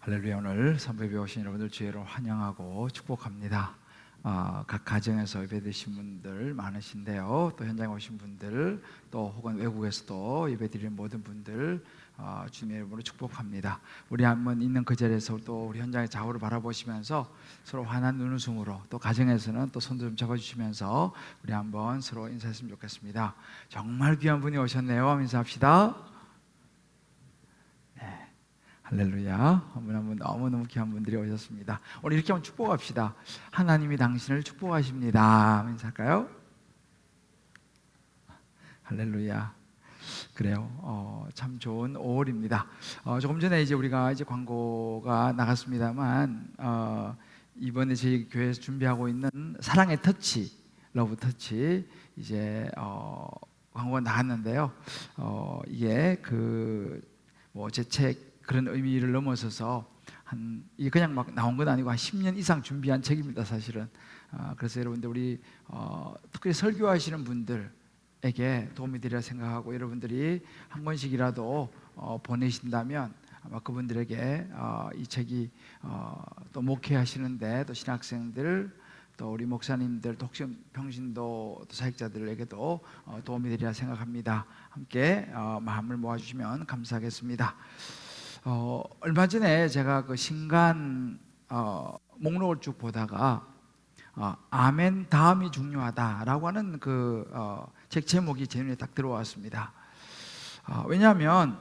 할렐루야. 오늘 선배에 오신 여러분들 주의로 환영하고 축복합니다. 각 가정에서 예배드리신 분들 많으신데요, 또 현장에 오신 분들, 또 혹은 외국에서도 예배드리는 모든 분들 주님의 이름으로 축복합니다. 우리 한번 있는 그 자리에서 또 우리 현장의 좌우를 바라보시면서 서로 환한 눈웃음으로, 또 가정에서는 또 손도 좀 잡아주시면서 우리 한번 서로 인사했으면 좋겠습니다. 정말 귀한 분이 오셨네요. 인사합시다. 할렐루야. 한 분 한 분 너무너무 귀한 분들이 오셨습니다. 오늘 이렇게 한번 축복합시다. 하나님이 당신을 축복하십니다. 인사할까요? 할렐루야. 그래요. 참 좋은 5월입니다. 조금 전에 이제 우리가 이제 광고가 나갔습니다만, 이번에 저희 교회에서 준비하고 있는 사랑의 터치, 러브 터치, 이제 광고가 나갔는데요. 이게 제 책 그런 의미를 넘어서서 이게 그냥 막 나온 건 아니고 한 10년 이상 준비한 책입니다, 사실은. 그래서 여러분들 우리 특히 설교하시는 분들에게 도움이 되리라 생각하고, 여러분들이 한 권씩이라도 보내신다면 아마 그분들에게 이 책이 또 목회하시는데, 또 신학생들, 또 우리 목사님들, 독신 평신도 사역자들에게도 도움이 되리라 생각합니다. 함께 마음을 모아주시면 감사하겠습니다. 얼마 전에 제가 그 신간 목록을 쭉 보다가 아멘 다음이 중요하다라고 하는 그 책 제목이 제 눈에 딱 들어왔습니다. 왜냐하면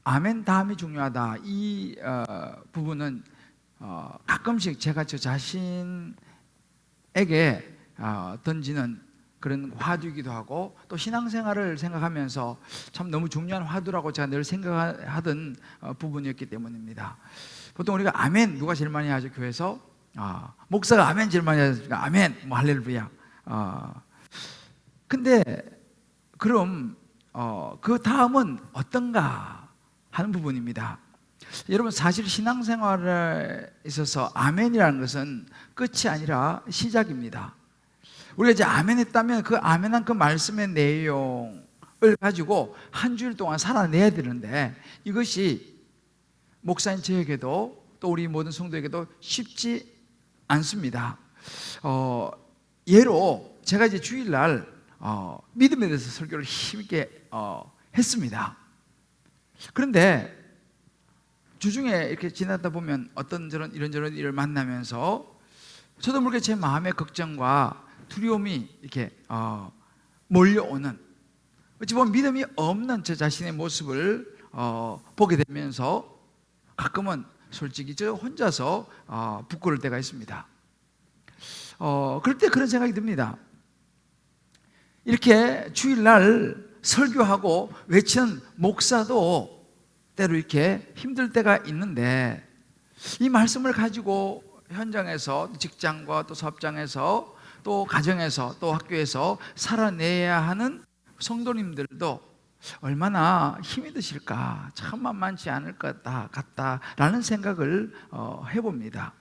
아멘 다음이 중요하다, 이 부분은 가끔씩 제가 저 자신에게 던지는 그런 화두이기도 하고, 또 신앙생활을 생각하면서 참 너무 중요한 화두라고 제가 늘 생각하던 부분이었기 때문입니다. 보통 우리가 아멘 누가 제일 많이 하죠? 교회에서 목사가 아멘 제일 많이 하니까 아멘, 할렐루야. 근데 그럼 그 다음은 어떤가 하는 부분입니다. 여러분, 사실 신앙생활에 있어서 아멘이라는 것은 끝이 아니라 시작입니다. 우리가 이제 아멘 했다면 그 아멘한 그 말씀의 내용을 가지고 한 주일 동안 살아내야 되는데, 이것이 목사인 저에게도 또 우리 모든 성도에게도 쉽지 않습니다. 예로 제가 이제 주일날 믿음에 대해서 설교를 힘있게 했습니다. 그런데 주중에 이렇게 지나다 보면 이런저런 일을 만나면서 저도 모르게 제 마음의 걱정과 두려움이 이렇게 몰려오는, 어찌 보면 믿음이 없는 저 자신의 모습을 보게 되면서 가끔은 솔직히 저 혼자서 부끄러울 때가 있습니다. 그럴 때 그런 생각이 듭니다. 이렇게 주일날 설교하고 외치는 목사도 때로 이렇게 힘들 때가 있는데, 이 말씀을 가지고 현장에서, 직장과 또 사업장에서, 또 가정에서, 또 학교에서 살아내야 하는 성도님들도 얼마나 힘이 드실까, 참 만만치 않을 것 같다라는 생각을 해봅니다.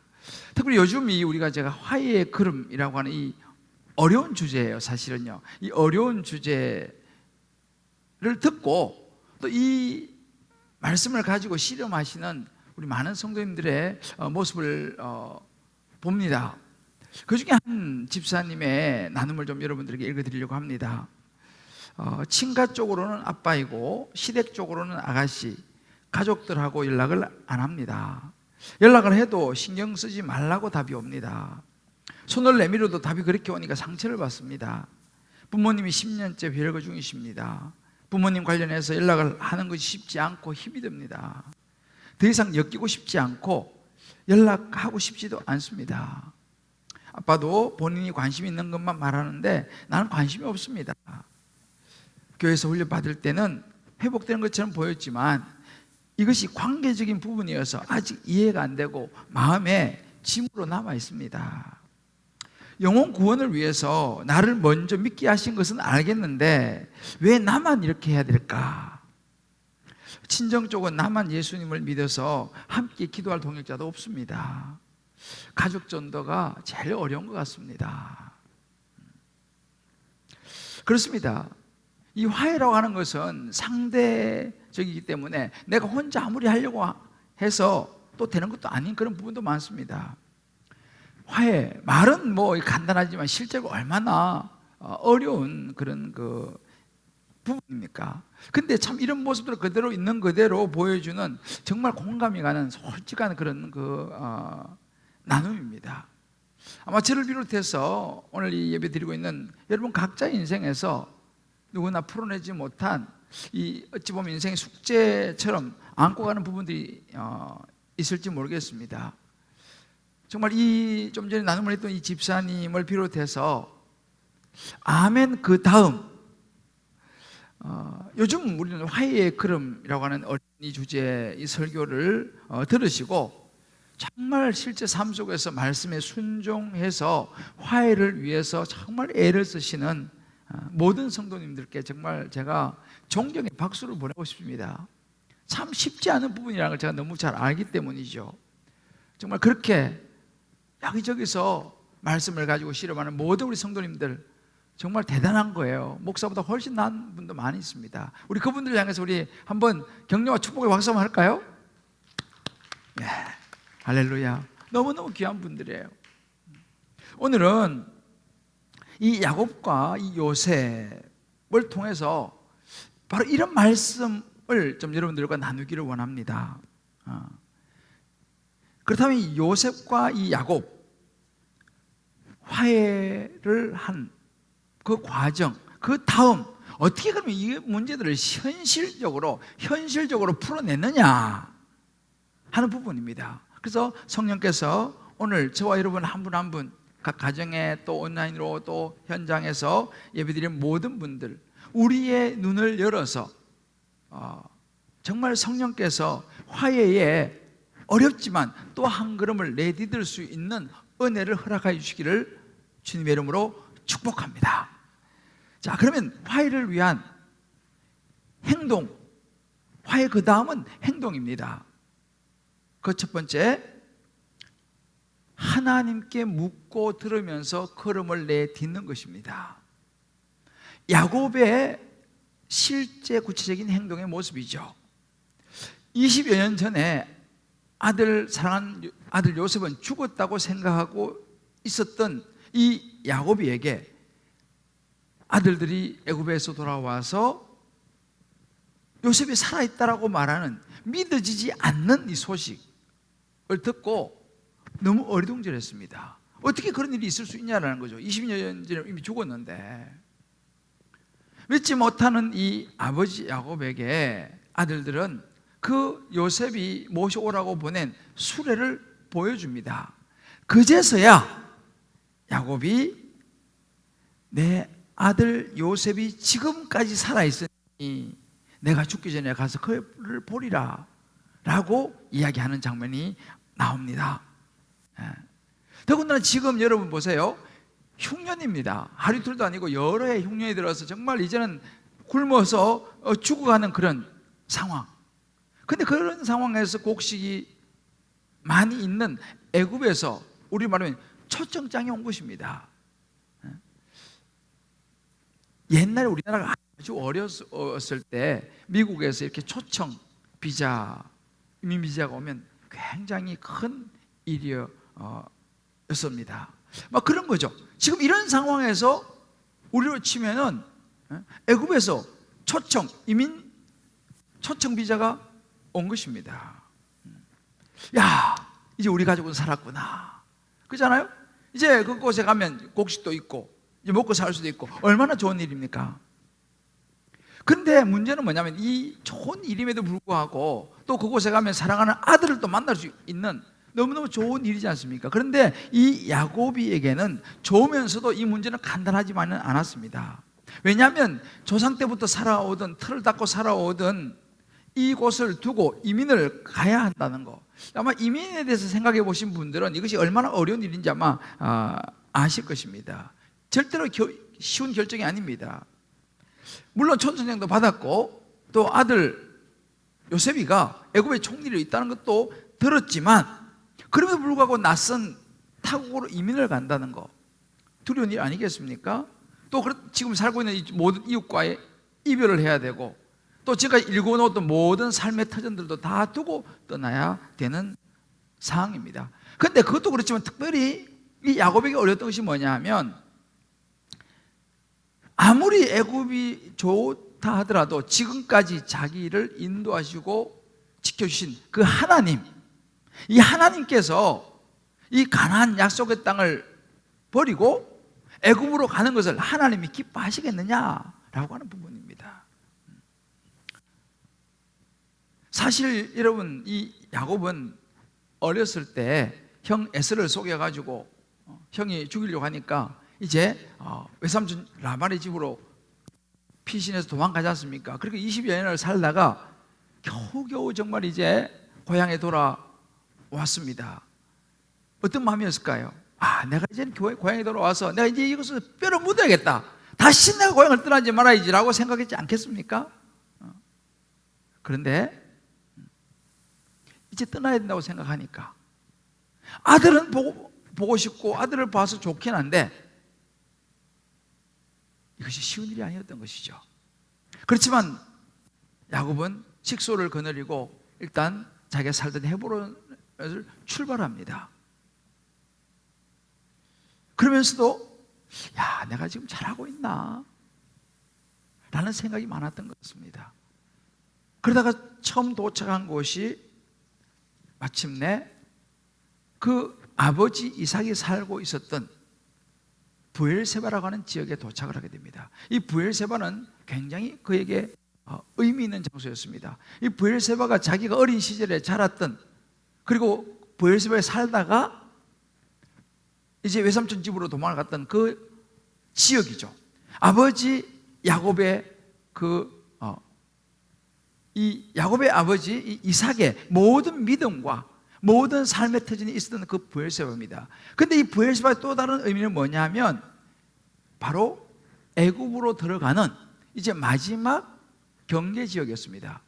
특히 요즘 제가 화해의 걸음이라고 하는 이 어려운 주제예요. 사실은요, 이 어려운 주제를 듣고 또 이 말씀을 가지고 실험하시는 우리 많은 성도님들의 모습을 봅니다. 그 중에 한 집사님의 나눔을 좀 여러분들에게 읽어드리려고 합니다. 친가 쪽으로는 아빠이고 시댁 쪽으로는 아가씨, 가족들하고 연락을 안 합니다. 연락을 해도 신경 쓰지 말라고 답이 옵니다. 손을 내밀어도 답이 그렇게 오니까 상처를 받습니다. 부모님이 10년째 별거 중이십니다. 부모님 관련해서 연락을 하는 것이 쉽지 않고 힘이 듭니다. 더 이상 엮이고 싶지 않고 연락하고 싶지도 않습니다. 아빠도 본인이 관심 있는 것만 말하는데 나는 관심이 없습니다. 교회에서 훈련 받을 때는 회복되는 것처럼 보였지만 이것이 관계적인 부분이어서 아직 이해가 안 되고 마음에 짐으로 남아 있습니다. 영혼 구원을 위해서 나를 먼저 믿게 하신 것은 알겠는데 왜 나만 이렇게 해야 될까? 친정 쪽은 나만 예수님을 믿어서 함께 기도할 동역자도 없습니다. 가족 전도가 제일 어려운 것 같습니다. 그렇습니다. 이 화해라고 하는 것은 상대적이기 때문에 내가 혼자 아무리 하려고 해서 또 되는 것도 아닌 그런 부분도 많습니다. 화해, 말은 뭐 간단하지만 실제로 얼마나 어려운 그런 그 부분입니까? 근데 참 이런 모습들을 그대로 있는 그대로 보여주는 정말 공감이 가는 솔직한 그런 나눔입니다. 아마 저를 비롯해서 오늘 이 예배 드리고 있는 여러분 각자의 인생에서 누구나 풀어내지 못한 이 어찌 보면 인생의 숙제처럼 안고 가는 부분들이 있을지 모르겠습니다. 정말 이 좀 전에 나눔을 했던 이 집사님을 비롯해서 아멘 그 다음 요즘 우리는 화해의 걸음이라고 하는 어린이 주제 이 설교를 들으시고 정말 실제 삶 속에서 말씀에 순종해서 화해를 위해서 정말 애를 쓰시는 모든 성도님들께 정말 제가 존경의 박수를 보내고 싶습니다. 참 쉽지 않은 부분이라는 걸 제가 너무 잘 알기 때문이죠. 정말 그렇게 여기저기서 말씀을 가지고 실험하는 모든 우리 성도님들 정말 대단한 거예요. 목사보다 훨씬 나은 분도 많이 있습니다. 우리 그분들 향해서 우리 한번 격려와 축복의 박수 한번 할까요? 예, 할렐루야. 너무너무 귀한 분들이에요. 오늘은 이 야곱과 이 요셉을 통해서 바로 이런 말씀을 좀 여러분들과 나누기를 원합니다. 그렇다면 이 요셉과 이 야곱 화해를 한 그 과정, 그 다음 어떻게 그러면 이 문제들을 현실적으로 풀어내느냐 하는 부분입니다. 그래서 성령께서 오늘 저와 여러분 한 분 한 분 각 가정에 또 온라인으로 또 현장에서 예배드리는 모든 분들 우리의 눈을 열어서 정말 성령께서 화해에 어렵지만 또 한 걸음을 내디딜 수 있는 은혜를 허락하여 주시기를 주님의 이름으로 축복합니다. 자, 그러면 화해를 위한 행동, 화해 그 다음은 행동입니다. 그 첫 번째, 하나님께 묻고 들으면서 걸음을 내딛는 것입니다. 야곱의 실제 구체적인 행동의 모습이죠. 20여 년 전에 사랑하는 아들 요셉은 죽었다고 생각하고 있었던 이 야곱이에게 아들들이 애굽에서 돌아와서 요셉이 살아있다라고 말하는 믿어지지 않는 이 소식을 듣고 너무 어리둥절했습니다. 어떻게 그런 일이 있을 수 있냐라는 거죠. 20년 전에 이미 죽었는데. 믿지 못하는 이 아버지 야곱에게 아들들은 그 요셉이 모셔오라고 보낸 수레를 보여줍니다. 그제서야 야곱이 내 아들 요셉이 지금까지 살아있으니 내가 죽기 전에 가서 그를 보리라 라고 이야기하는 장면이 나옵니다. 더군다나 지금 여러분 보세요. 흉년입니다. 하루 이틀도 아니고 여러 해 흉년이 들어서 정말 이제는 굶어서 죽어가는 그런 상황. 근데 그런 상황에서 곡식이 많이 있는 애굽에서 우리 말하면 초청장이 온 것입니다. 옛날에 우리나라가 아주 어렸을 때 미국에서 이렇게 초청 비자, 이민 비자가 오면 굉장히 큰 일이었습니다. 막 그런 거죠. 지금 이런 상황에서 우리로 치면은 애굽에서 이민 초청 비자가 온 것입니다. 야, 이제 우리 가족은 살았구나. 그렇잖아요? 이제 그곳에 가면 곡식도 있고 이제 먹고 살 수도 있고 얼마나 좋은 일입니까? 근데 문제는 뭐냐면 이 좋은 일임에도 불구하고 또 그곳에 가면 사랑하는 아들을 또 만날 수 있는 너무너무 좋은 일이지 않습니까? 그런데 이 야곱이에게는 좋으면서도 이 문제는 간단하지만은 않았습니다. 왜냐하면 조상 때부터 살아오던 틀을 닦고 살아오던 이곳을 두고 이민을 가야 한다는 거. 아마 이민에 대해서 생각해 보신 분들은 이것이 얼마나 어려운 일인지 아마 아실 것입니다. 절대로 쉬운 결정이 아닙니다. 물론 천선장도 받았고 또 아들 요셉이가 애굽의 총리로 있다는 것도 들었지만 그럼에도 불구하고 낯선 타국으로 이민을 간다는 거 두려운 일 아니겠습니까? 또 지금 살고 있는 모든 이웃과의 이별을 해야 되고 또 지금까지 일궈놓았던 모든 삶의 터전들도 다 두고 떠나야 되는 상황입니다. 그런데 그것도 그렇지만 특별히 이 야곱에게 어려웠던 것이 뭐냐 하면, 아무리 애굽이 좋다 하더라도 지금까지 자기를 인도하시고 지켜주신 그 하나님, 이 하나님께서 이 가나안 약속의 땅을 버리고 애굽으로 가는 것을 하나님이 기뻐하시겠느냐라고 하는 부분입니다. 사실 여러분, 이 야곱은 어렸을 때 형 에서를 속여가지고 형이 죽이려고 하니까 이제 외삼촌 라반의 집으로 피신해서 도망가지 않습니까? 그리고 20여 년을 살다가 겨우겨우 정말 이제 고향에 돌아왔습니다. 어떤 마음이었을까요? 내가 이제 고향에 돌아와서 내가 이제 이것을 뼈를 묻어야겠다, 다시 내가 고향을 떠나지 말아야지 라고 생각했지 않겠습니까? 그런데 이제 떠나야 된다고 생각하니까 아들은 보고 싶고 아들을 봐서 좋긴 한데 이것이 쉬운 일이 아니었던 것이죠. 그렇지만 야곱은 식소를 거느리고 일단 자기가 살던 헤브론을 출발합니다. 그러면서도 내가 지금 잘하고 있나? 라는 생각이 많았던 것 같습니다. 그러다가 처음 도착한 곳이 마침내 그 아버지 이삭이 살고 있었던 부엘세바라고 하는 지역에 도착을 하게 됩니다. 이 부엘세바는 굉장히 그에게 의미 있는 장소였습니다. 이 부엘세바가 자기가 어린 시절에 자랐던, 그리고 부엘세바에 살다가 이제 외삼촌 집으로 도망을 갔던 그 지역이죠. 아버지 야곱의 이 야곱의 아버지 이 이삭의 모든 믿음과 모든 삶의 터전이 있었던 그 부엘세바입니다. 그런데 이 부엘세바의 또 다른 의미는 뭐냐면 바로 애굽으로 들어가는 이제 마지막 경계 지역이었습니다.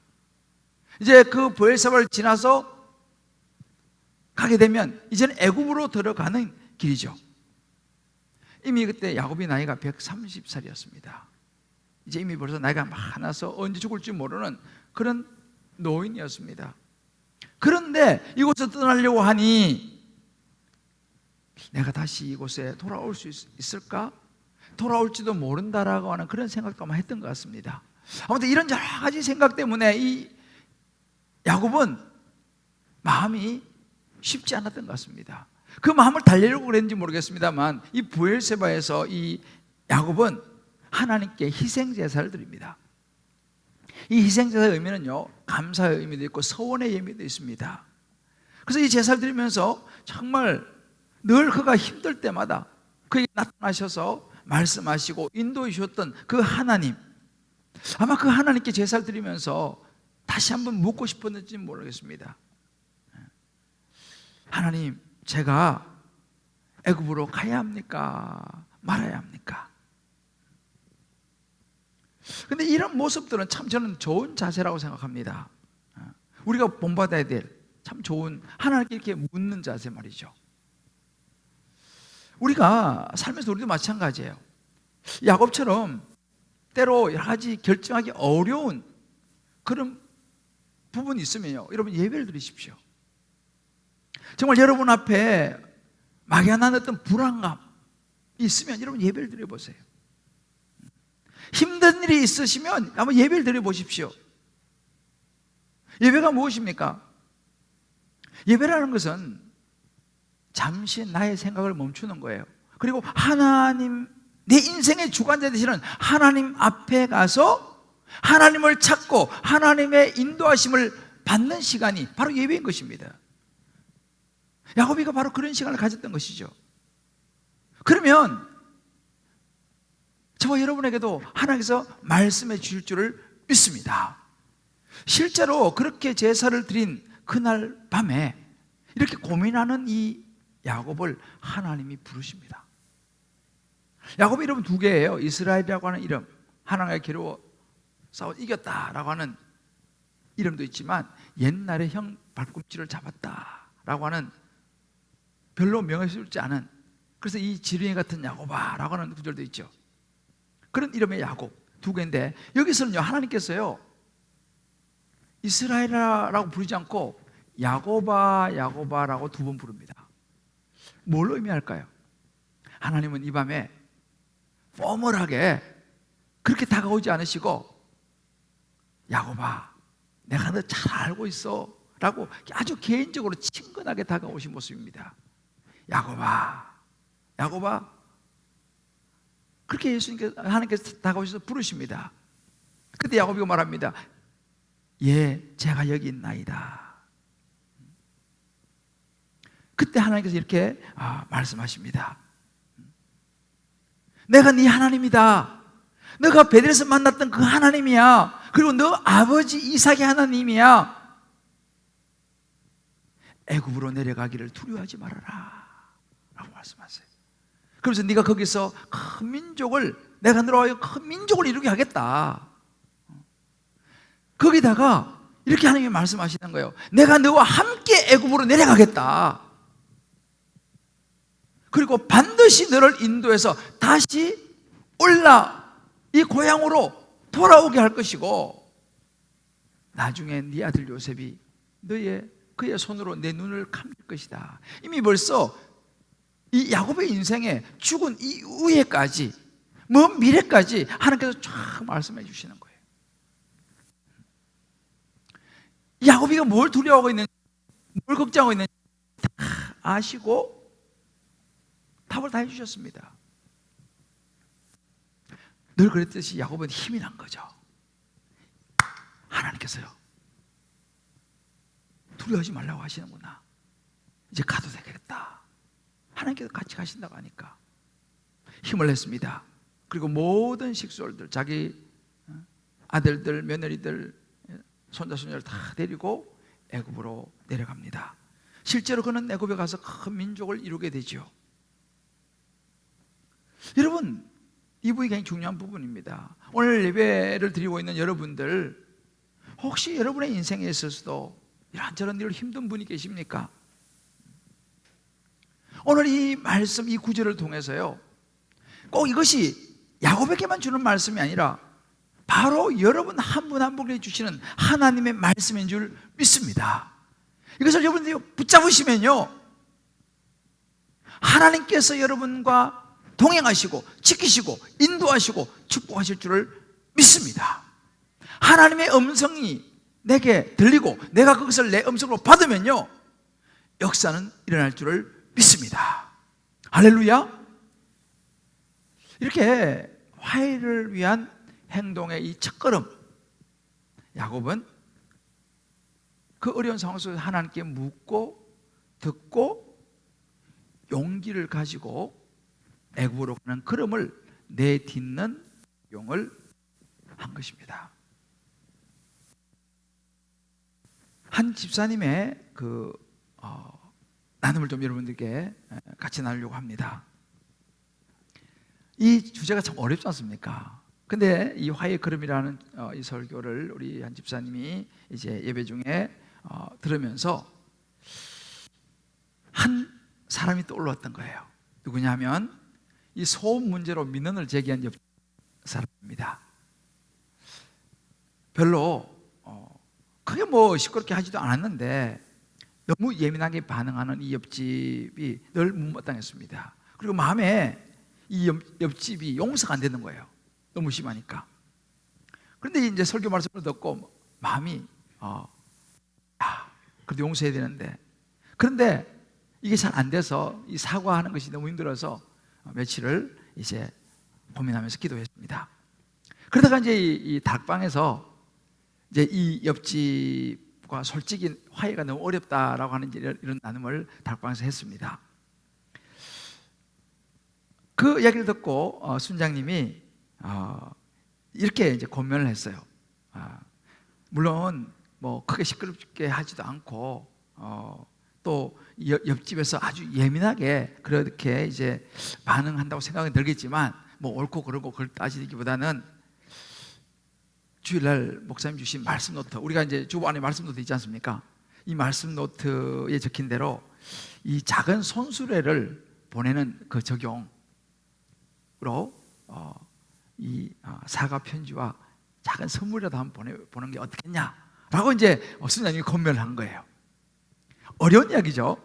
이제 그 부엘세바를 지나서 가게 되면 이제는 애굽으로 들어가는 길이죠. 이미 그때 야곱이 나이가 130살이었습니다. 이제 이미 벌써 나이가 많아서 언제 죽을지 모르는 그런 노인이었습니다. 그런데 이곳을 떠나려고 하니 내가 다시 이곳에 돌아올 수 있을까? 돌아올지도 모른다라고 하는 그런 생각도 아마 했던 것 같습니다. 아무튼 이런 여러 가지 생각 때문에 이 야곱은 마음이 쉽지 않았던 것 같습니다. 그 마음을 달래려고 그랬는지 모르겠습니다만 이 부엘세바에서 이 야곱은 하나님께 희생제사를 드립니다. 이 희생제사의 의미는요, 감사의 의미도 있고 서원의 의미도 있습니다. 그래서 이 제사를 드리면서 정말 늘 그가 힘들 때마다 그에게 나타나셔서 말씀하시고 인도해 주셨던 그 하나님, 아마 그 하나님께 제사를 드리면서 다시 한번 묻고 싶었는지 모르겠습니다. 하나님, 제가 애굽으로 가야 합니까? 말아야 합니까? 근데 이런 모습들은 참 저는 좋은 자세라고 생각합니다. 우리가 본받아야 될 참 좋은, 하나님께 이렇게 묻는 자세 말이죠. 우리가 삶에서 우리도 마찬가지예요. 야곱처럼 때로 여러 가지 결정하기 어려운 그런 부분이 있으면요, 여러분 예배를 드리십시오. 정말 여러분 앞에 막연한 어떤 불안감이 있으면 여러분 예배를 드려보세요. 힘든 일이 있으시면 한번 예배를 드려보십시오. 예배가 무엇입니까? 예배라는 것은 잠시 나의 생각을 멈추는 거예요. 그리고 하나님, 내 인생의 주관자 되시는 하나님 앞에 가서 하나님을 찾고 하나님의 인도하심을 받는 시간이 바로 예배인 것입니다. 야곱이가 바로 그런 시간을 가졌던 것이죠. 그러면 저와 여러분에게도 하나님께서 말씀해 주실 줄을 믿습니다. 실제로 그렇게 제사를 드린 그날 밤에 이렇게 고민하는 이 야곱을 하나님이 부르십니다. 야곱의 이름은 두 개예요. 이스라엘이라고 하는 이름, 하나님과 겨루어 싸워 이겼다라고 하는 이름도 있지만 옛날에 형 발꿈치를 잡았다라고 하는 별로 명예스럽지 않은, 그래서 이 지렁이 같은 야곱아라고 하는 구절도 있죠. 그런 이름의 야곱 두 개인데 여기서는요, 하나님께서요 이스라엘이라고 부르지 않고 야곱아 야곱아라고 두 번 부릅니다. 뭘 의미할까요? 하나님은 이 밤에 포멀하게 그렇게 다가오지 않으시고 야곱아 내가 너 잘 알고 있어 라고 아주 개인적으로 친근하게 다가오신 모습입니다. 야곱아 야곱아 그렇게 하나님께서 다가오셔서 부르십니다. 그때 야곱이 말합니다. 예, 제가 여기 있나이다. 그때 하나님께서 이렇게 말씀하십니다. 내가 네 하나님이다. 너가 베델에서 만났던 그 하나님이야. 그리고 너 아버지 이삭의 하나님이야. 애굽으로 내려가기를 두려워하지 말아라 라고 말씀하세요. 그래서 네가 거기서 큰 민족을, 내가 너로 큰 민족을 이루게 하겠다. 거기다가 이렇게 하나님이 말씀하시는 거예요. 내가 너와 함께 애굽으로 내려가겠다. 그리고 반드시 너를 인도해서 다시 올라 이 고향으로 돌아오게 할 것이고, 나중에 네 아들 요셉이 그의 손으로 내 눈을 감을 것이다. 이미 벌써 이 야곱의 인생에 죽은 이후에까지, 먼 미래까지 하나님께서 쫙 말씀해 주시는 거예요. 야곱이가 뭘 두려워하고 있는지, 뭘 걱정하고 있는지 다 아시고 답을 다 해주셨습니다. 늘 그랬듯이 야곱은 힘이 난 거죠. 하나님께서요, 두려워하지 말라고 하시는구나. 이제 가도 되겠다. 하나님께서 같이 가신다고 하니까 힘을 냈습니다. 그리고 모든 식솔들, 자기 아들들, 며느리들, 손자, 손녀를 다 데리고 애굽으로 내려갑니다. 실제로 그는 애굽에 가서 큰 민족을 이루게 되죠. 여러분, 이 부분이 굉장히 중요한 부분입니다. 오늘 예배를 드리고 있는 여러분들, 혹시 여러분의 인생에 있어서도 이런저런 일로 힘든 분이 계십니까? 오늘 이 말씀, 이 구절을 통해서요, 꼭 이것이 야곱에게만 주는 말씀이 아니라 바로 여러분 한 분 한 분에게 주시는 하나님의 말씀인 줄 믿습니다. 이것을 여러분들이 붙잡으시면요, 하나님께서 여러분과 동행하시고 지키시고 인도하시고 축복하실 줄을 믿습니다. 하나님의 음성이 내게 들리고 내가 그것을 내 음성으로 받으면요, 역사는 일어날 줄을 믿습니다. 할렐루야. 이렇게 화해를 위한 행동의 이 첫걸음, 야곱은 그 어려운 상황 속에서 하나님께 묻고 듣고 용기를 가지고 애굽으로 가는 걸음을 내딛는 용을 한 것입니다. 한 집사님의 나눔을 좀 여러분들께 같이 나누려고 합니다. 이 주제가 참 어렵지 않습니까? 근데 이 화해의 걸음이라는 이 설교를 우리 한 집사님이 이제 예배 중에 들으면서 한 사람이 떠올랐던 거예요. 누구냐면 이 소음 문제로 민원을 제기한 옆 사람입니다. 별로 크게 뭐 시끄럽게 하지도 않았는데 너무 예민하게 반응하는 이 옆집이 늘 못마땅했습니다. 그리고 마음에 이 옆집이 용서가 안 되는 거예요. 너무 심하니까. 그런데 이제 설교 말씀을 듣고 마음이 그래도 용서해야 되는데, 그런데 이게 잘 안 돼서 이 사과하는 것이 너무 힘들어서 며칠을 이제 고민하면서 기도했습니다. 그러다가 이제 이 닭방에서 이제 이 옆집과 솔직히 화해가 너무 어렵다라고 하는 이런 나눔을 닭방에서 했습니다. 그 이야기를 듣고 순장님이 이렇게 이제 권면을 했어요. 물론 뭐 크게 시끄럽게 하지도 않고 또 옆집에서 아주 예민하게 그렇게 이제 반응한다고 생각이 들겠지만 뭐 옳고 그르고 그걸 따지기보다는 주일날 목사님 주신 말씀 노트, 우리가 이제 주보 안에 말씀 노트 있지 않습니까? 이 말씀 노트에 적힌 대로 이 작은 손수레를 보내는 그 적용으로 이 사과 편지와 작은 선물이라도 한번 보는 게 어떻겠냐라고 라고 이제 선생님이 권면을 한 거예요. 어려운 이야기죠.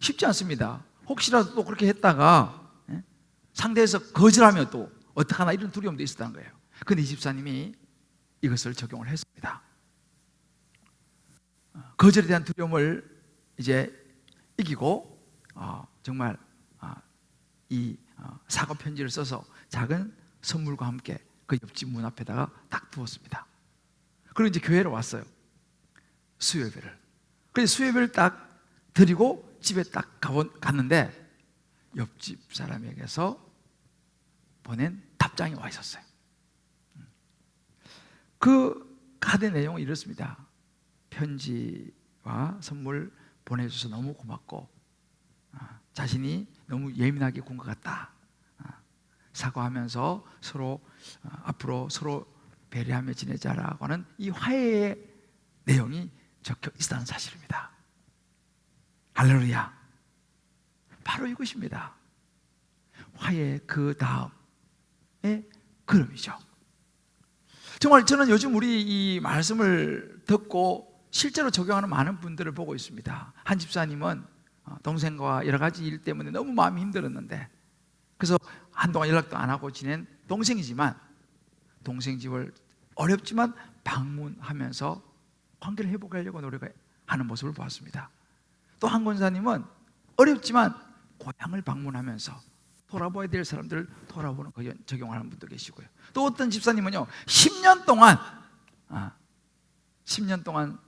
쉽지 않습니다. 혹시라도 또 그렇게 했다가 상대에서 거절하면 또 어떡하나 이런 두려움도 있었다는 거예요. 근데 이 집사님이 이것을 적용을 했습니다. 거절에 대한 두려움을 이제 이기고 정말 이 사과 편지를 써서 작은 선물과 함께 그 옆집 문 앞에다가 딱 두었습니다. 그리고 이제 교회로 왔어요. 수요예배를. 그래서 수요예배를 딱 드리고 집에 딱 갔는데 옆집 사람에게서 보낸 답장이 와 있었어요. 그 카드 내용은 이렇습니다. 편지와 선물 보내줘서 너무 고맙고 자신이 너무 예민하게 군 것 같다. 사과하면서 서로 앞으로 서로 배려하며 지내자라고 하는 이 화해의 내용이 적혀 있다는 사실입니다. 할렐루야. 바로 이것입니다. 화해 그 다음의 걸음이죠. 정말 저는 요즘 우리 이 말씀을 듣고 실제로 적용하는 많은 분들을 보고 있습니다. 한 집사님은 동생과 여러 가지 일 때문에 너무 마음이 힘들었는데 그래서 한동안 연락도 안 하고 지낸 동생이지만 동생 집을 어렵지만 방문하면서 관계를 회복하려고 노력하는 모습을 보았습니다. 또 한 권사님은 어렵지만 고향을 방문하면서 돌아봐야 될 사람들을 돌아보는 거 적용하는 분도 계시고요. 또 어떤 집사님은요 10년 동안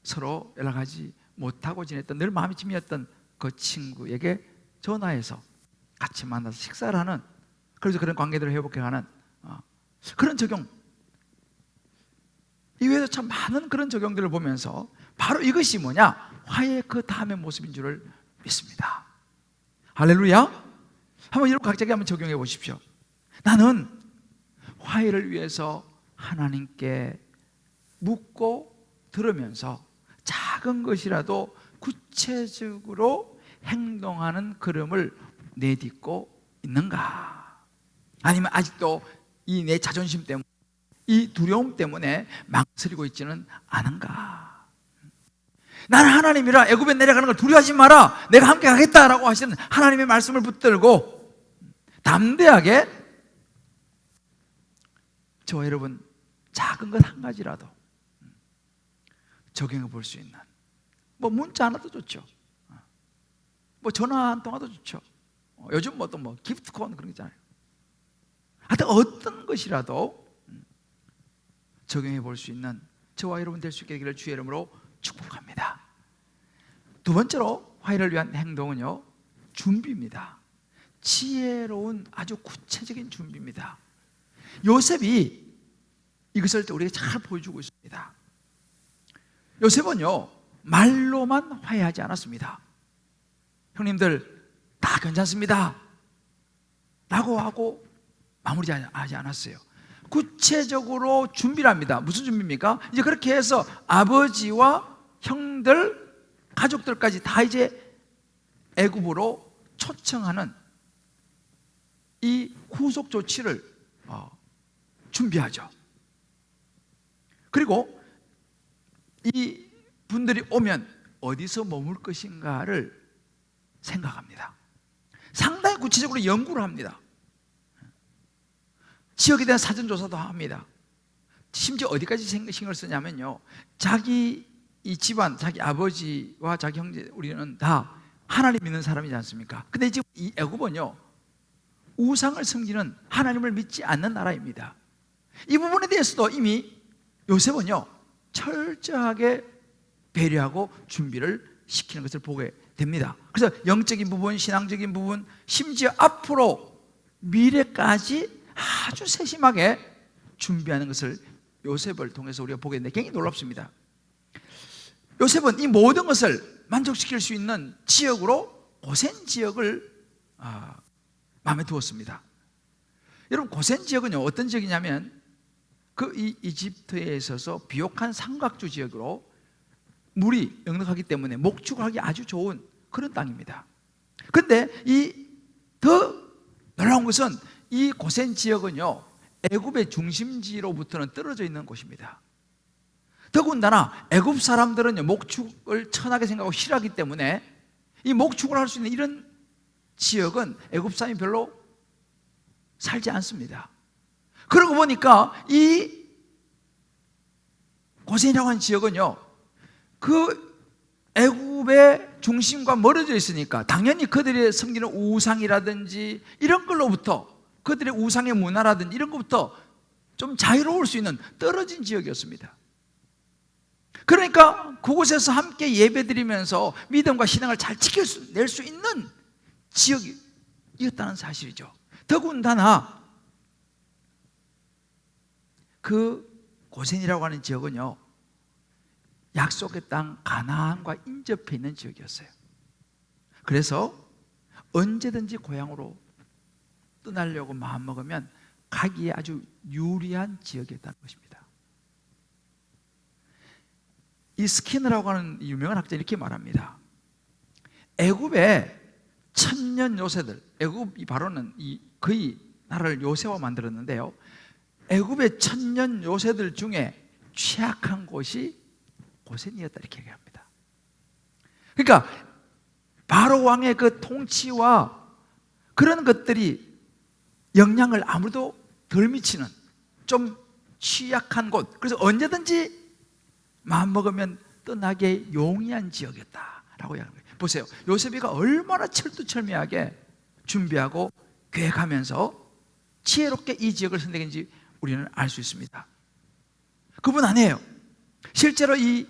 서로 연락하지 못하고 지냈던 늘 마음이 찜이었던 그 친구에게 전화해서 같이 만나서 식사를 하는, 그래서 그런 관계들을 회복해가는 그런 적용, 이외에도 참 많은 그런 적용들을 보면서 바로 이것이 뭐냐? 화해의 그 다음의 모습인 줄을 믿습니다. 할렐루야. 한번 여러분 각자에게 한번 적용해 보십시오. 나는 화해를 위해서 하나님께 묻고 들으면서 작은 것이라도 구체적으로 행동하는 걸음을 내딛고 있는가? 아니면 아직도 이 내 자존심 때문에, 이 두려움 때문에 망설이고 있지는 않은가? 나는 하나님이라 애굽에 내려가는 걸 두려워하지 마라, 내가 함께 가겠다라고 하시는 하나님의 말씀을 붙들고 담대하게 저와 여러분 작은 것 한 가지라도 적용해 볼 수 있는, 뭐 문자 하나도 좋죠, 뭐 전화 한 통화도 좋죠, 요즘 뭐 또 뭐 기프트콘 그런 거 있잖아요. 하여튼 어떤 것이라도 적용해 볼 수 있는 저와 여러분 될 수 있게 되기를 주의 이름으로 축복합니다. 두 번째로 화해를 위한 행동은요, 준비입니다. 지혜로운 아주 구체적인 준비입니다. 요셉이 이것을 우리에게 잘 보여주고 있습니다. 요셉은요 말로만 화해하지 않았습니다. 형님들 다 괜찮습니다 라고 하고 마무리하지 않았어요. 구체적으로 준비를 합니다. 무슨 준비입니까? 이제 그렇게 해서 아버지와 형들, 가족들까지 다 이제 애굽으로 초청하는 이 후속 조치를 준비하죠. 그리고 이 분들이 오면 어디서 머물 것인가를 생각합니다. 상당히 구체적으로 연구를 합니다. 지역에 대한 사전조사도 합니다. 심지어 어디까지 신경을 쓰냐면요, 자기 이 집안, 자기 아버지와 자기 형제, 우리는 다 하나님 믿는 사람이지 않습니까? 근데 지금 이 애굽은요 우상을 섬기는, 하나님을 믿지 않는 나라입니다. 이 부분에 대해서도 이미 요셉은요 철저하게 배려하고 준비를 시키는 것을 보게 됩니다. 그래서 영적인 부분, 신앙적인 부분, 심지어 앞으로 미래까지 아주 세심하게 준비하는 것을 요셉을 통해서 우리가 보게 되는데 굉장히 놀랍습니다. 요셉은 이 모든 것을 만족시킬 수 있는 지역으로 고센 지역을 마음에 두었습니다. 여러분 고센 지역은요 어떤 지역이냐면 그 이집트에 있어서 비옥한 삼각주 지역으로 물이 넉넉하기 때문에 목축하기 아주 좋은 그런 땅입니다. 그런데 이 더 놀라운 것은 이 고센 지역은요 애굽의 중심지로부터는 떨어져 있는 곳입니다. 더군다나 애굽 사람들은 목축을 천하게 생각하고 싫어하기 때문에 이 목축을 할 수 있는 이런 지역은 애굽 사람이 별로 살지 않습니다. 그러고 보니까 이 고센이라고 하는 지역은요, 그 애굽의 중심과 멀어져 있으니까 당연히 그들의 섬기는 우상이라든지 이런 걸로부터, 그들의 우상의 문화라든지 이런 것부터 좀 자유로울 수 있는 떨어진 지역이었습니다. 그러니까 그곳에서 함께 예배드리면서 믿음과 신앙을 잘 지켜낼 수 있는 지역이었다는 사실이죠. 더군다나 그 고센이라고 하는 지역은요, 약속의 땅 가나안과 인접해 있는 지역이었어요. 그래서 언제든지 고향으로 떠나려고 마음먹으면 가기에 아주 유리한 지역이었다는 것입니다. 이 스키너라고 하는 유명한 학자는 이렇게 말합니다. 애굽의 천년 요새들, 애굽이 바로는 거의 나라를 요새화 만들었는데요, 애굽의 천년 요새들 중에 취약한 곳이 고센이었다, 이렇게 얘기합니다. 그러니까 바로 왕의 그 통치와 그런 것들이 영향을 아무래도 덜 미치는 좀 취약한 곳, 그래서 언제든지 마음먹으면 떠나게 용이한 지역이었다라고 이야기합니다. 보세요, 요셉이가 얼마나 철두철미하게 준비하고 계획하면서 지혜롭게 이 지역을 선택했는지 우리는 알 수 있습니다. 그뿐 아니에요. 실제로 이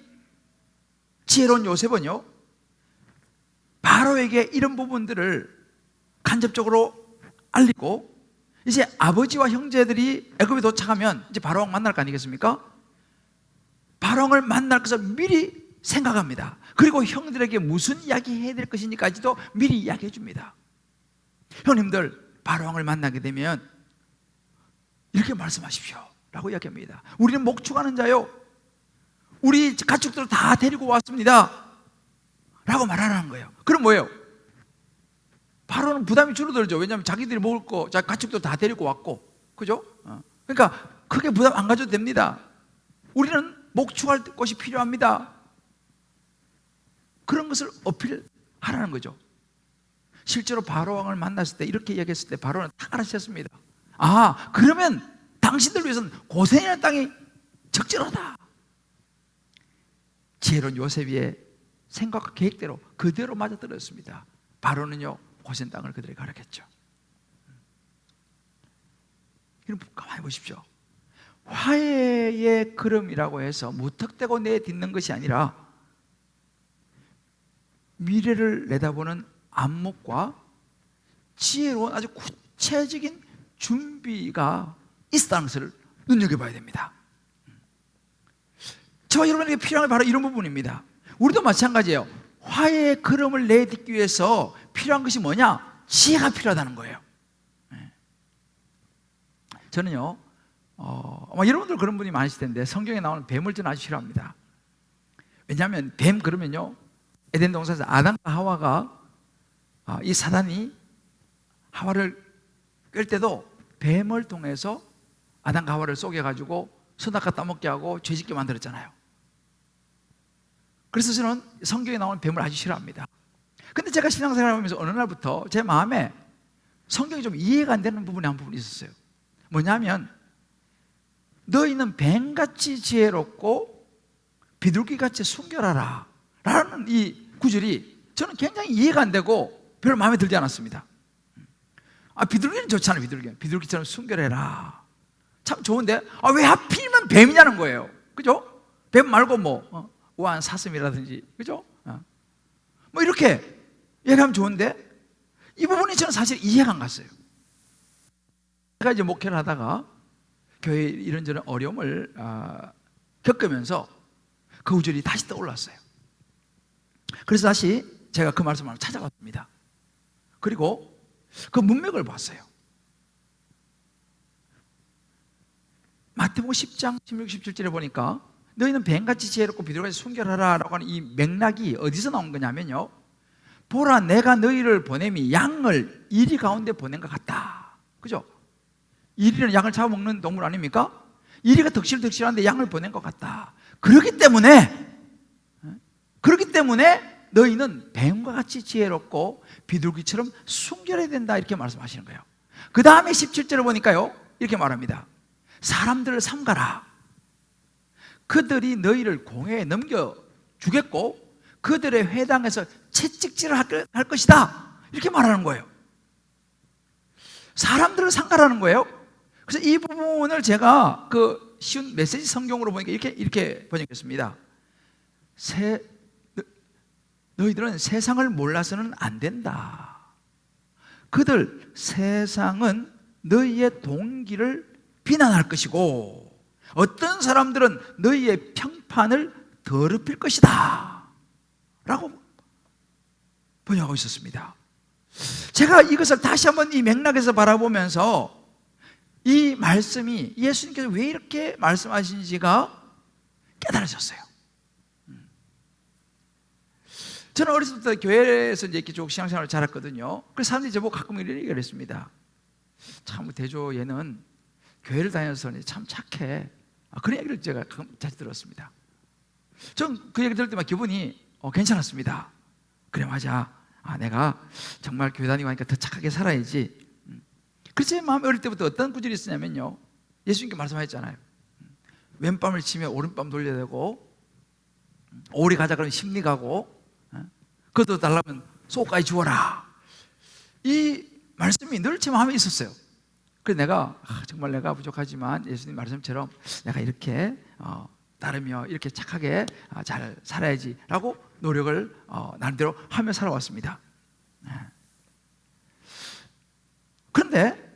지혜로운 요셉은요, 바로에게 이런 부분들을 간접적으로 알리고, 이제 아버지와 형제들이 애굽에 도착하면 이제 바로왕 만날 거 아니겠습니까? 바로왕을 만날 것을 미리 생각합니다. 그리고 형들에게 무슨 이야기 해야 될 것인지까지도 미리 이야기해 줍니다. 형님들, 바로왕을 만나게 되면 이렇게 말씀하십시오 라고 이야기합니다. 우리는 목축하는 자요, 우리 가축들을 다 데리고 왔습니다 라고 말하라는 거예요. 그럼 뭐예요? 바로는 부담이 줄어들죠. 왜냐하면 자기들이 먹을 거, 가축들 다 데리고 왔고, 그죠? 그러니까 크게 부담 안 가져도 됩니다. 우리는 목축할 것이 필요합니다. 그런 것을 어필하라는 거죠. 실제로 바로왕을 만났을 때, 이렇게 이야기했을 때 바로는 딱 알아챘습니다. 아, 그러면 당신들 위해서는 고센이라는 땅이 적절하다. 지혜로운 요셉의 생각과 계획대로 그대로 맞아떨어졌습니다. 바로는요, 고센 땅을 그들에게 가르쳤죠. 여러분 가만히 보십시오. 화해의 걸음이라고 해서 무턱대고 내딛는 것이 아니라 미래를 내다보는 안목과 지혜로운 아주 구체적인 준비가 있었다는 것을 눈여겨봐야 됩니다. 저와 여러분에게 필요한 게 바로 이런 부분입니다. 우리도 마찬가지예요. 화해의 걸음을 내딛기 위해서 필요한 것이 뭐냐? 지혜가 필요하다는 거예요. 저는요, 아마 여러분들 그런 분이 많으실 텐데 성경에 나오는 뱀을 저는 아주 싫어합니다. 왜냐하면 뱀 그러면요, 에덴 동산에서 아담과 하와가 이 사단이 하와를 깰 때도 뱀을 통해서 아담과 하와를 속여가지고 선악과 따먹게 하고 죄짓게 만들었잖아요. 그래서 저는 성경에 나오는 뱀을 아주 싫어합니다. 근데 제가 신앙생활을 하면서 어느 날부터 제 마음에 성경이 좀 이해가 안 되는 부분이 한 부분이 있었어요. 뭐냐면, 너희는 뱀같이 지혜롭고 비둘기같이 순결하라 라는 이 구절이 저는 굉장히 이해가 안 되고 별로 마음에 들지 않았습니다. 비둘기는 좋잖아요. 비둘기처럼 순결해라, 참 좋은데 왜 하필이면 뱀이냐는 거예요. 그죠? 뱀 말고 뭐 우아한 사슴이라든지, 그죠? 뭐 이렇게 얘기하면 좋은데 이 부분이 저는 사실 이해가 안 갔어요. 제가 이제 목회를 하다가 교회 이런저런 어려움을 겪으면서 그 구절이 다시 떠올랐어요. 그래서 다시 제가 그 말씀을 찾아봤습니다. 그리고 그 문맥을 봤어요. 마태복음 10장 16, 17절에 보니까 너희는 뱀같이 지혜롭고 비둘기같이 순결하라 라고 하는 이 맥락이 어디서 나온 거냐면요, 보라, 내가 너희를 보냄이 양을 이리 가운데 보낸 것 같다. 그죠? 이리는 양을 잡아먹는 동물 아닙니까? 이리가 덕실덕실한데 양을 보낸 것 같다. 그렇기 때문에 너희는 뱀과 같이 지혜롭고 비둘기처럼 순결해야 된다, 이렇게 말씀하시는 거예요. 그 다음에 17절을 보니까요, 이렇게 말합니다. 사람들을 삼가라. 그들이 너희를 공회에 넘겨주겠고 그들의 회당에서 채찍질을 할 것이다, 이렇게 말하는 거예요. 사람들을 삼가라는 거예요. 그래서 이 부분을 제가 그 쉬운 메시지 성경으로 보니까 이렇게 번역했습니다. 너희들은 세상을 몰라서는 안 된다. 세상은 너희의 동기를 비난할 것이고 어떤 사람들은 너희의 평판을 더럽힐 것이다 라고 번역하고 있었습니다. 제가 이것을 다시 한번 이 맥락에서 바라보면서 이 말씀이 예수님께서 왜 이렇게 말씀하신지가 깨달아졌어요. 저는 어렸을 때 교회에서 이렇게 쭉 신앙생활을 잘했거든요. 그래서 사람들이 저보고 가끔 이런 얘기를 했습니다. 참 대조 얘는 교회를 다녀서 참 착해. 그런 얘기를 제가 자주 들었습니다. 전 그 얘기 들을 때만 기분이 괜찮았습니다. 그래, 맞아. 내가 정말 교회 다니고 하니까 더 착하게 살아야지. 그래서 제 마음에 어릴 때부터 어떤 구절이 있었냐면요, 예수님께 말씀하셨잖아요. 왼밤을 치면 오른밤 돌려야 되고, 오리 가자 그러면 심리 가고, 그것도 달라면 소까지 주어라. 이 말씀이 늘 제 마음에 있었어요. 그래서 내가 정말 내가 부족하지만 예수님 말씀처럼 내가 이렇게 따르며 이렇게 착하게 잘 살아야지 라고 노력을 나름대로 하며 살아왔습니다. 그런데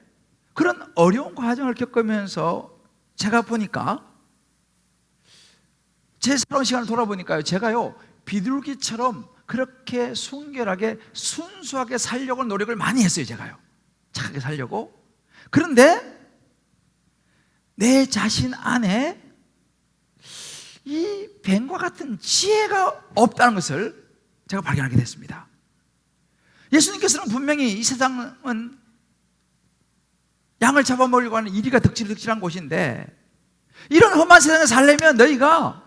그런 어려운 과정을 겪으면서 제가 보니까, 제 살아온 시간을 돌아보니까요, 제가요 비둘기처럼 그렇게 순결하게 순수하게 살려고 노력을 많이 했어요. 제가요 착하게 살려고. 그런데 내 자신 안에 이 뱀과 같은 지혜가 없다는 것을 제가 발견하게 됐습니다. 예수님께서는 분명히 이 세상은 양을 잡아먹으려고 하는 이리가 덕실덕실한 곳인데, 이런 험한 세상에 살려면 너희가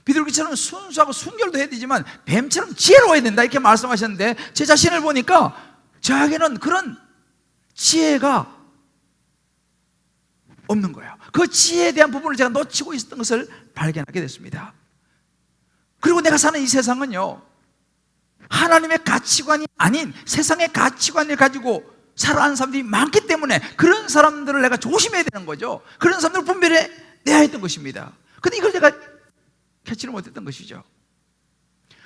비둘기처럼 순수하고 순결도 해야 되지만 뱀처럼 지혜로워야 된다, 이렇게 말씀하셨는데, 제 자신을 보니까 저에게는 그런 지혜가 없는 거예요. 그 지혜에 대한 부분을 제가 놓치고 있었던 것을 발견하게 됐습니다. 그리고 내가 사는 이 세상은요, 하나님의 가치관이 아닌 세상의 가치관을 가지고 살아가는 사람들이 많기 때문에 그런 사람들을 내가 조심해야 되는 거죠. 그런 사람들을 분별해내야 했던 것입니다. 근데 이걸 제가 캐치를 못했던 것이죠.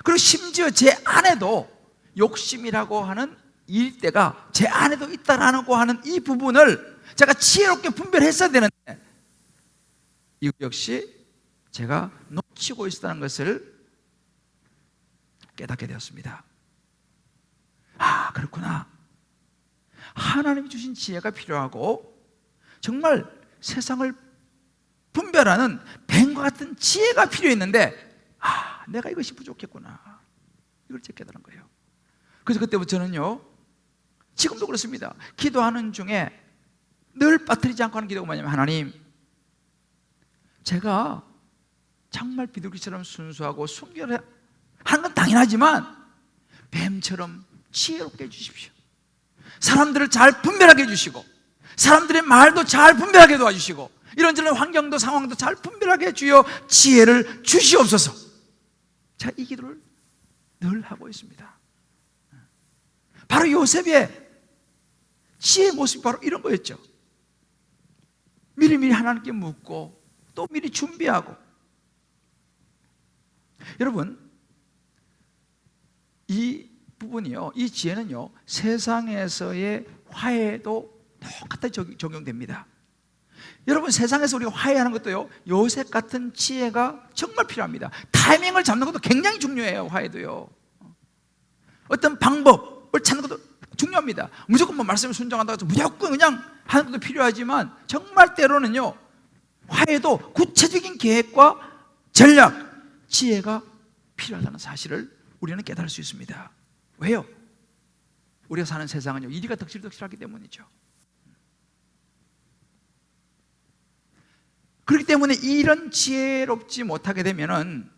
그리고 심지어 제 안에도 욕심이라고 하는 일대가 제 안에도 있다라고 하는 이 부분을 제가 지혜롭게 분별했어야 되는데, 이것 역시 제가 놓치고 있었다는 것을 깨닫게 되었습니다. 그렇구나. 하나님이 주신 지혜가 필요하고 정말 세상을 분별하는 뱀과 같은 지혜가 필요했는데, 내가 이것이 부족했구나, 이걸 제가 깨달은 거예요. 그래서 그때부터 저는요, 지금도 그렇습니다. 기도하는 중에 늘 빠뜨리지 않고 하는 기도가 뭐냐면, 하나님, 제가 정말 비둘기처럼 순수하고 순결하는 건 당연하지만 뱀처럼 지혜롭게 해주십시오. 사람들을 잘 분별하게 해주시고 사람들의 말도 잘 분별하게 도와주시고 이런저런 환경도 상황도 잘 분별하게 주여 지혜를 주시옵소서. 제가 이 기도를 늘 하고 있습니다. 바로 요셉의 지혜의 모습이 바로 이런 거였죠. 미리미리 하나님께 묻고 또 미리 준비하고. 여러분, 이 부분이요, 이 지혜는요, 세상에서의 화해도 똑같이 적용됩니다. 여러분, 세상에서 우리가 화해하는 것도요, 요셉 같은 지혜가 정말 필요합니다. 타이밍을 잡는 것도 굉장히 중요해요. 화해도요, 어떤 방법을 찾는 것도 중요합니다. 무조건 말씀에 순종한다고 해서 무조건 그냥 하는 것도 필요하지만, 정말 때로는요, 화해도 구체적인 계획과 전략, 지혜가 필요하다는 사실을 우리는 깨달을 수 있습니다. 왜요? 우리가 사는 세상은요, 이리가 덕실덕실하기 때문이죠. 그렇기 때문에 이런 지혜롭지 못하게 되면은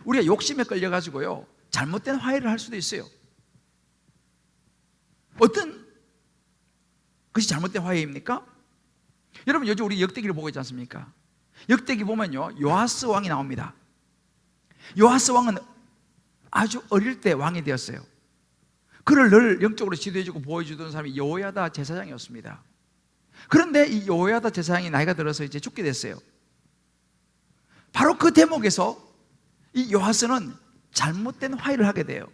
우리가 욕심에 끌려가지고요, 잘못된 화해를 할 수도 있어요. 어떤 것이 잘못된 화해입니까? 여러분, 요즘 우리 역대기를 보고 있지 않습니까? 역대기 보면요, 요아스 왕이 나옵니다. 요아스 왕은 아주 어릴 때 왕이 되었어요. 그를 늘 영적으로 지도해주고 보여주던 사람이 여호야다 제사장이었습니다. 그런데 이 여호야다 제사장이 나이가 들어서 이제 죽게 됐어요. 바로 그 대목에서 이 요아스는 잘못된 화해를 하게 돼요.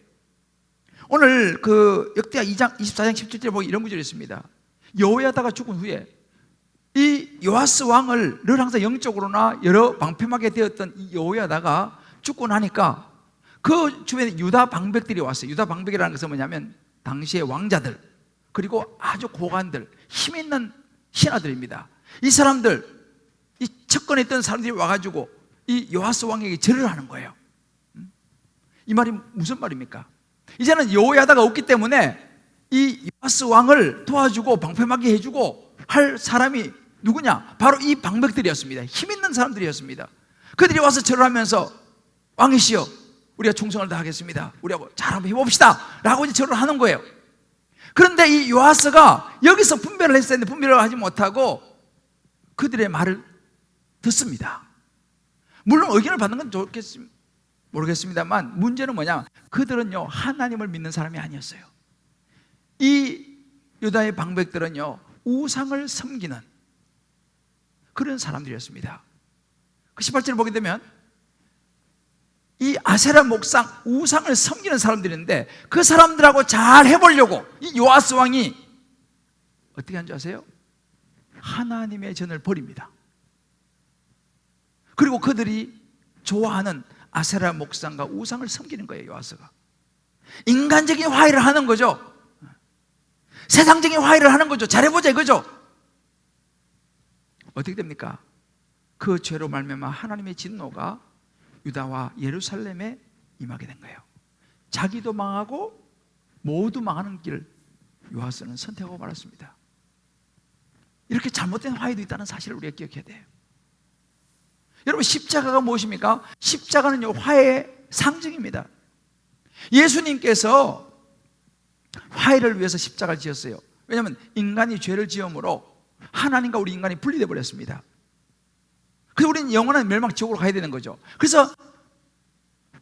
오늘 그 역대하 2장 24장 17절에 보면 이런 구절이 있습니다. 여호야다가 죽은 후에 이 요아스 왕을 늘 항상 영적으로나 여러 방패막에 되었던 이 여호야다가 죽고 나니까 그 주변에 유다 방백들이 왔어요. 유다 방백이라는 것은 뭐냐면 당시의 왕자들, 그리고 아주 고관들, 힘 있는 신하들입니다. 이 사람들, 이 척건에 있던 사람들이 와가지고 이 요아스 왕에게 절을 하는 거예요. 이 말이 무슨 말입니까? 이제는 여호야다가 없기 때문에 이 요아스 왕을 도와주고 방패막이 해주고 할 사람이 누구냐? 바로 이 방백들이었습니다. 힘 있는 사람들이었습니다. 그들이 와서 절을 하면서 왕이시여, 우리가 충성을 다하겠습니다, 우리하고 잘 한번 해봅시다 라고 이제 절을 하는 거예요. 그런데 이 요아스가 여기서 분별을 했을 텐데 분별을 하지 못하고 그들의 말을 듣습니다. 물론 의견을 받는 건 좋겠습니다, 모르겠습니다만 문제는 뭐냐, 그들은요 하나님을 믿는 사람이 아니었어요. 이 유다의 방백들은요 우상을 섬기는 그런 사람들이었습니다. 그 18절을 보게 되면 이 아세라 목상, 우상을 섬기는 사람들인데 그 사람들하고 잘 해보려고 이 요아스 왕이 어떻게 한 줄 아세요? 하나님의 전을 버립니다. 그리고 그들이 좋아하는 아세라 목상과 우상을 섬기는 거예요. 요아스가 인간적인 화해를 하는 거죠. 세상적인 화해를 하는 거죠. 잘해보자 이거죠. 어떻게 됩니까? 그 죄로 말미암아 하나님의 진노가 유다와 예루살렘에 임하게 된 거예요. 자기도 망하고 모두 망하는 길을 요아스는 선택하고 말았습니다. 이렇게 잘못된 화해도 있다는 사실을 우리가 기억해야 돼요. 여러분, 십자가가 무엇입니까? 십자가는요 화해의 상징입니다. 예수님께서 화해를 위해서 십자가를 지었어요. 왜냐하면 인간이 죄를 지음으로 하나님과 우리 인간이 분리되어 버렸습니다. 그래서 우리는 영원한 멸망 지옥으로 가야 되는 거죠. 그래서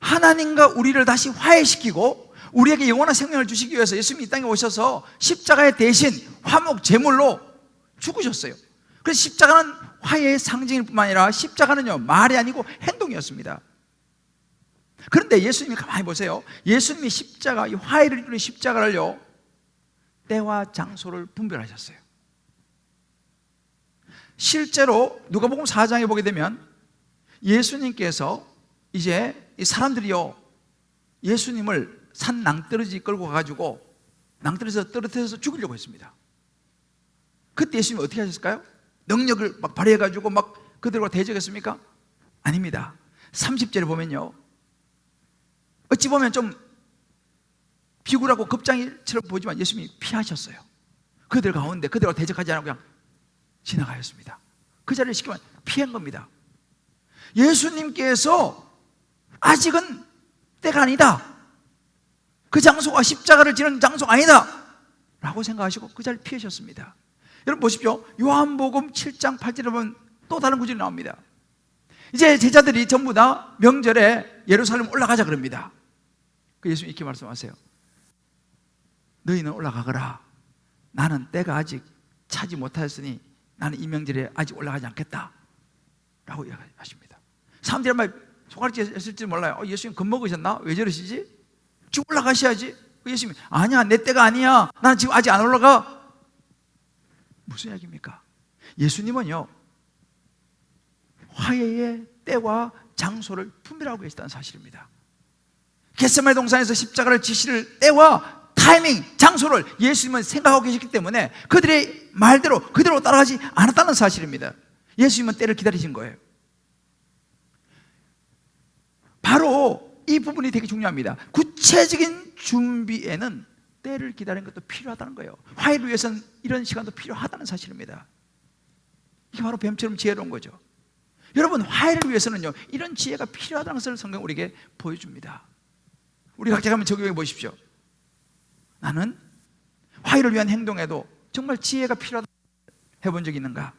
하나님과 우리를 다시 화해시키고 우리에게 영원한 생명을 주시기 위해서 예수님이 이 땅에 오셔서 십자가의 대신 화목 제물로 죽으셨어요. 그래서 십자가는 화해의 상징일 뿐만 아니라 십자가는요 말이 아니고 행동이었습니다. 그런데 예수님이 가만히 보세요. 예수님이 십자가, 이 화해를 이루는 십자가를요 때와 장소를 분별하셨어요. 실제로 누가복음 4장에 보게 되면 예수님께서 이제 이 사람들이요 예수님을 산 낭떠러지 끌고 가가지고 낭떠러지에서 떨어뜨려서 죽이려고 했습니다. 그때 예수님이 어떻게 하셨을까요? 능력을 막 발휘해가지고 막 그들과 대적했습니까? 아닙니다. 30절에 보면요 어찌 보면 좀 비굴하고 겁장이처럼 보이지만 예수님이 피하셨어요. 그들 가운데 그들과 대적하지 않고 그냥 지나가셨습니다. 그 자리를 시키면 피한 겁니다. 예수님께서 아직은 때가 아니다, 그 장소가 십자가를 지는 장소가 아니다 라고 생각하시고 그 자리를 피하셨습니다. 여러분 보십시오. 요한복음 7장 8절에 보면 또 다른 구절이 나옵니다. 이제 제자들이 전부 다 명절에 예루살렘 올라가자 그럽니다. 그 예수님 이렇게 말씀하세요. 너희는 올라가거라. 나는 때가 아직 차지 못하였으니 나는 이 명절에 아직 올라가지 않겠다 라고 이야기하십니다. 사람들이 한 말 손가락질 했을지 몰라요. 예수님 겁먹으셨나? 왜 저러시지? 쭉 올라가셔야지. 예수님이 아니야, 내 때가 아니야, 나는 지금 아직 안 올라가. 무슨 이야기입니까? 예수님은요 화해의 때와 장소를 분별하고 계시다는 사실입니다. 겟세마네 동산에서 십자가를 지실 때와 타이밍, 장소를 예수님은 생각하고 계셨기 때문에 그들의 말대로 그대로 따라가지 않았다는 사실입니다. 예수님은 때를 기다리신 거예요. 바로 이 부분이 되게 중요합니다. 구체적인 준비에는 때를 기다리는 것도 필요하다는 거예요. 화해를 위해서는 이런 시간도 필요하다는 사실입니다. 이게 바로 뱀처럼 지혜로운 거죠. 여러분, 화해를 위해서는요, 이런 지혜가 필요하다는 것을 성경 우리에게 보여줍니다. 우리 각자 한번 적용해 보십시오. 나는 화해를 위한 행동에도 정말 지혜가 필요하다 해본 적이 있는가?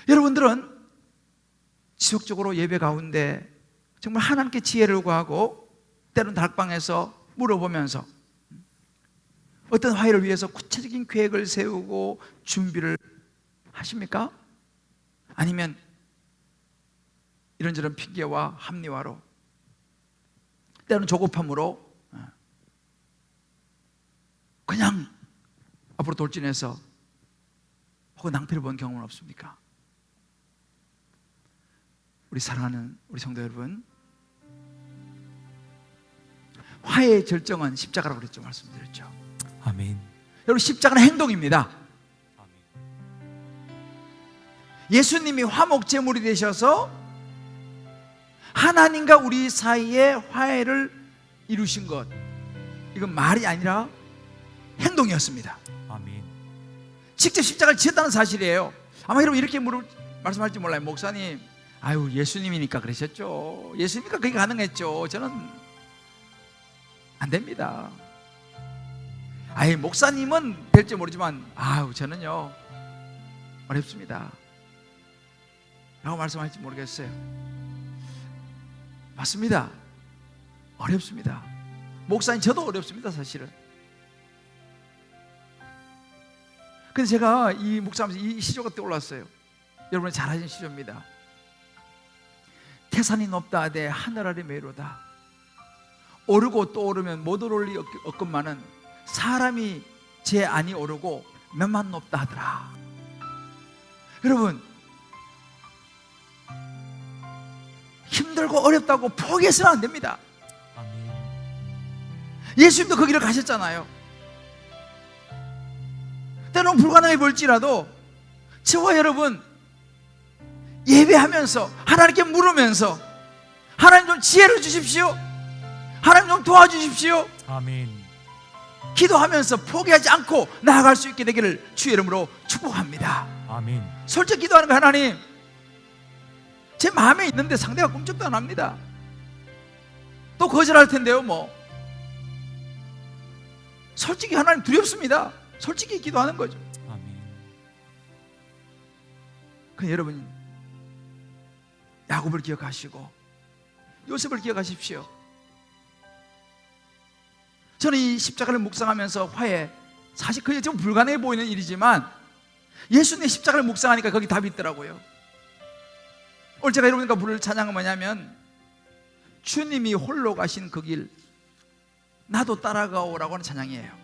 여러분들은 지속적으로 예배 가운데 정말 하나님께 지혜를 구하고 때로는 다락방에서 물어보면서 어떤 화해를 위해서 구체적인 계획을 세우고 준비를 하십니까? 아니면 이런저런 핑계와 합리화로, 때로는 조급함으로 그냥 앞으로 돌진해서 혹은 낭패를 본 경험은 없습니까? 우리 사랑하는 우리 성도 여러분, 화해의 절정은 십자가라고 그랬죠. 말씀드렸죠. 아멘. 여러분, 십자가는 행동입니다. 아멘. 예수님이 화목제물이 되셔서 하나님과 우리 사이에 화해를 이루신 것, 이건 말이 아니라 행동이었습니다. 아멘. 직접 십자가를 지었다는 사실이에요. 아마 여러분 이렇게 말씀할지 몰라요. 목사님, 아유, 예수님이니까 그러셨죠. 예수님이니까 그게 가능했죠. 저는 안 됩니다. 아예 목사님은 될지 모르지만 아유, 저는요 어렵습니다 라고 말씀할지 모르겠어요. 맞습니다. 어렵습니다. 목사님, 저도 어렵습니다, 사실은. 근데 제가 이 묵상하면서 이 시조가 떠올랐어요. 여러분이 잘 아시는 시조입니다. 태산이 높다 하되 하늘 아래 메로다. 오르고 또 오르면 못 오를 리 없건만은 사람이 제 안이 오르고 몇만 높다 하더라. 여러분, 힘들고 어렵다고 포기해서는 안 됩니다. 아멘. 예수님도 그 길을 가셨잖아요. 때로는 불가능해 보일지라도 저와 여러분 예배하면서 하나님께 물으면서 하나님 좀 지혜를 주십시오, 하나님 좀 도와주십시오, 아멘. 기도하면서 포기하지 않고 나아갈 수 있게 되기를 주의 이름으로 축복합니다. 아멘. 솔직히 기도하는 거, 하나님 제 마음에 있는데 상대가 꿈쩍도 안 합니다. 또 거절할 텐데요. 뭐 솔직히 하나님 두렵습니다. 솔직히 기도하는 거죠. 아멘. 그 여러분, 야곱을 기억하시고 요셉을 기억하십시오. 저는 이 십자가를 묵상하면서 화해, 사실 그게 좀 불가능해 보이는 일이지만 예수님의 십자가를 묵상하니까 거기 답이 있더라고요. 오늘 제가 여러분과 부를 찬양은 뭐냐면 주님이 홀로 가신 그 길 나도 따라가오라고 하는 찬양이에요.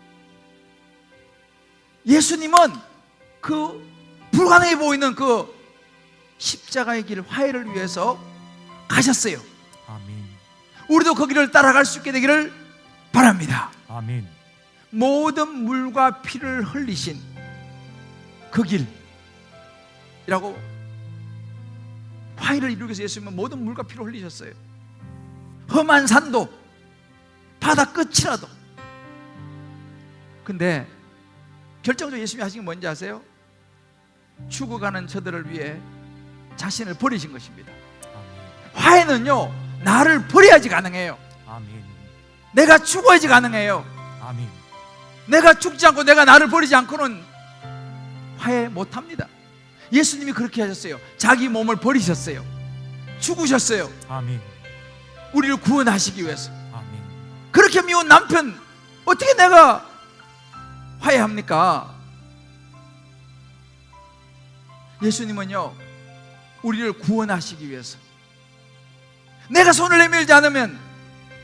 예수님은 그 불가능해 보이는 그 십자가의 길, 화해를 위해서 가셨어요. 아멘. 우리도 그 길을 따라갈 수 있게 되기를 바랍니다. 아멘. 모든 물과 피를 흘리신 그 길이라고, 화해를 이루기 위해서 예수님은 모든 물과 피를 흘리셨어요. 험한 산도, 바다 끝이라도. 근데 결정적으로 예수님이 하신 게 뭔지 아세요? 죽어가는 저들을 위해 자신을 버리신 것입니다. 아멘. 화해는요, 나를 버려야지 가능해요. 아멘. 내가 죽어야지 가능해요. 아멘. 내가 죽지 않고 내가 나를 버리지 않고는 화해 못합니다. 예수님이 그렇게 하셨어요. 자기 몸을 버리셨어요. 죽으셨어요. 아멘. 우리를 구원하시기 위해서. 아멘. 그렇게 미운 남편 어떻게 내가 화해합니까? 예수님은요, 우리를 구원하시기 위해서. 내가 손을 내밀지 않으면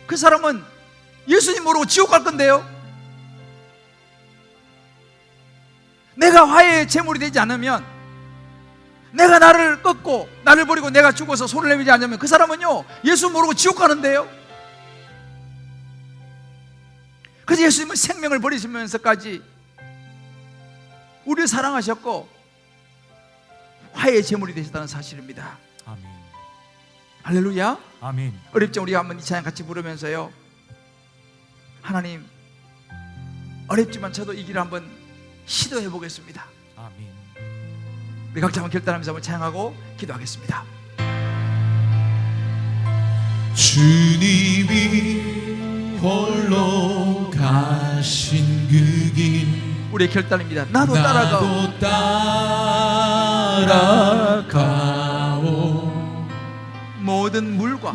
그 사람은 예수님 모르고 지옥 갈 건데요. 내가 화해의 제물이 되지 않으면, 내가 나를 꺾고 나를 버리고 내가 죽어서 손을 내밀지 않으면 그 사람은요 예수 모르고 지옥 가는데요. 그래서 예수님은 생명을 버리시면서까지 우리를 사랑하셨고 화해의 제물이 되셨다는 사실입니다. 아멘. 할렐루야. 아멘. 어렵죠? 우리가 한번 이 찬양 같이 부르면서요, 하나님 어렵지만 저도 이 길을 한번 시도해 보겠습니다. 아멘. 우리 각자 한번 결단하면서 한번 찬양하고 기도하겠습니다. 주님이 홀로 가신 그 길 우리의 결단입니다. 나도 따라가오. 모든 물과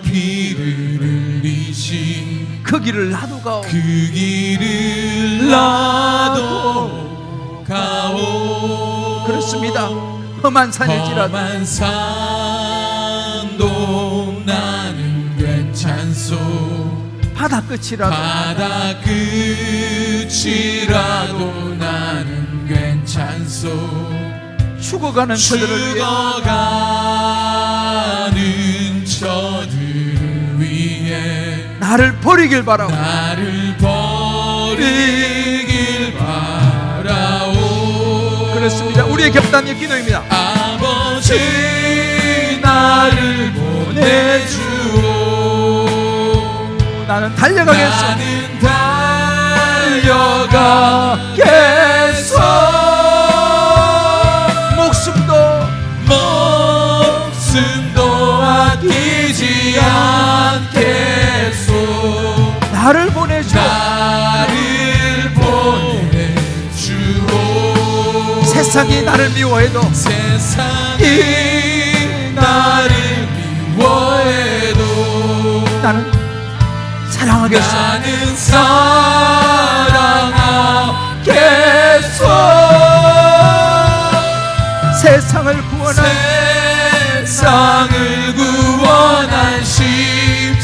피를 흘리신 그 길을 나도 가오. 그 길을 나도 가오. 그렇습니다. 험한 산일지라도 험한 산도 나는 괜찮소. 바다 끝이라도 바다 끝이라도 나는 괜찮소. 죽어가는 저들을 위해 죽어가는 저들을 위해 나를 버리길 바라오. 나를 버리길 바라오. 그렇습니다. 우리의 결단의 기도입니다. 아버지 나를 보내주오. 나는 달려가겠소. 나는 달려가겠소. 목숨도 아끼지 않겠소. 나를 보내주오. 나를 보내주오. 세상이 나를 미워해도 세상이 나를 미워해도 나는 사랑하겠소. 나는 사랑하겠소. 세상을 구원한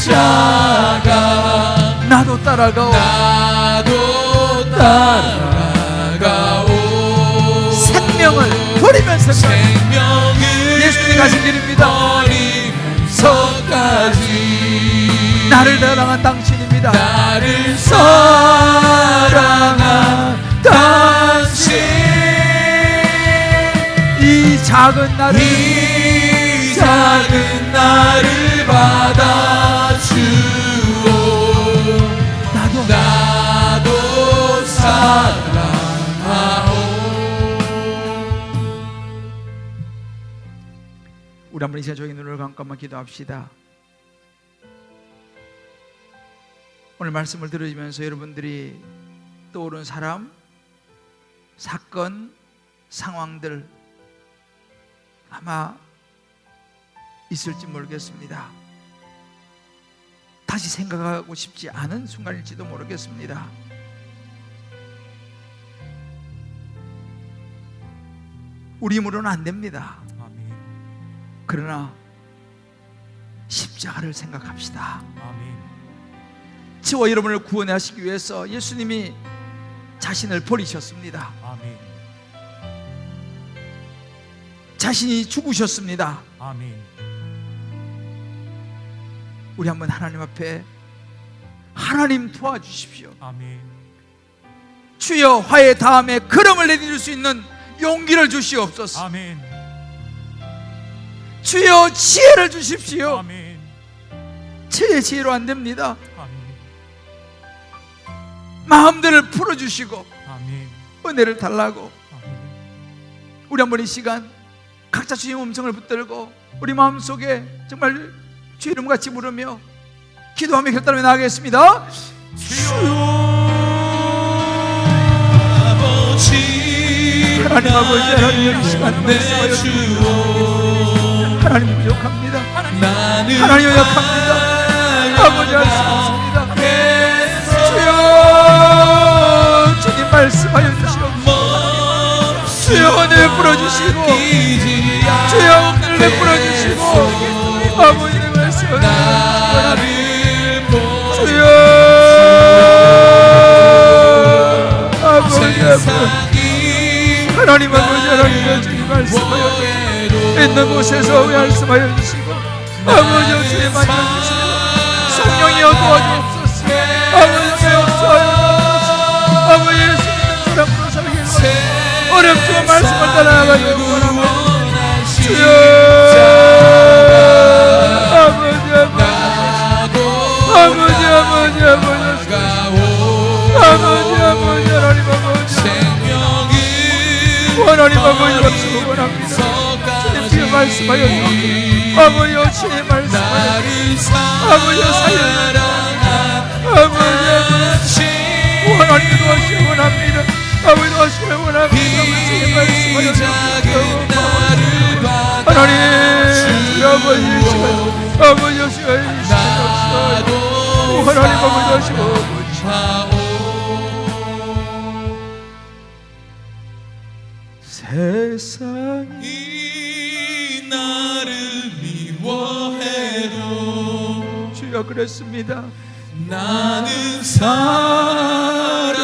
십자가 나도 따라가오. 나도 따라가오. 생명을 버리면서 예수님이 가신 길입니다. 버리면서까지 나를 사랑한 당신입니다. 나를 사랑한 당신. 이 작은 나를 받아주오. 나도 사랑하오. 우리 한번 이 시간 저희 눈을 감고 한번 기도합시다. 오늘 말씀을 들으시면서 여러분들이 떠오른 사람, 사건, 상황들 아마 있을지 모르겠습니다. 다시 생각하고 싶지 않은 순간일지도 모르겠습니다. 우리 힘으로는 안 됩니다. 아멘. 그러나 십자가를 생각합시다. 아멘. 저와 여러분을 구원하시기 위해서 예수님이 자신을 버리셨습니다. 아멘. 자신이 죽으셨습니다. 아멘. 우리 한번 하나님 앞에 하나님 도와주십시오. 아멘. 주여 화해 다음에 걸음을 내디딜 수 있는 용기를 주시옵소서. 아멘. 주여 지혜를 주십시오. 아멘. 제 지혜로 안 됩니다. 아멘. 마음들을 풀어주시고 아멘. 은혜를 달라고. 아멘. 우리 한번 이 시간 각자 주님 음성을 붙들고 우리 마음속에 정말 주의 이름 같이 부르며 기도하며 결단하며 나가겠습니다. 아버지 하나님 아버지, 하나님 이 시간 내주오. 하나님 부족합니다. 나는 하나님 약합니다. 아버지 할 수 없습니다. 주여 주님 말씀하여 주시옵소서. 주여 은혜 베풀어주시고 주여 은혜를 베풀어주시고 아버지의 말씀을 주여 아버지 하나님 아버지 하나님 주님 말씀하여 주시고 있는 곳에서 말씀하여 주시고 아버지 주님 말씀하여 주시고 성령이여 도와주옵소서. 아버지 역사하여 주옵소서. 아버지 예수 믿는 사람으로 살게 해주옵소서. 어렵지만 말씀을 따라가기를 원합니다. 주여 아버지 아버지 하나님 아버지 말씀하여 주옵소서. 아버지여 주의 말씀하여 주옵소서. 아버지여 살려주옵소서. 아버지 하나님 도와주시기 원합니다. 아버지 도와주시기 원합니다. 주의 말씀하여 주옵소서. 하나님 주의 아버지 아버지 주의 하나님 아버지 하시고 세상이 나를 미워해도 주여 그랬습니다. 나는 사랑하겠소.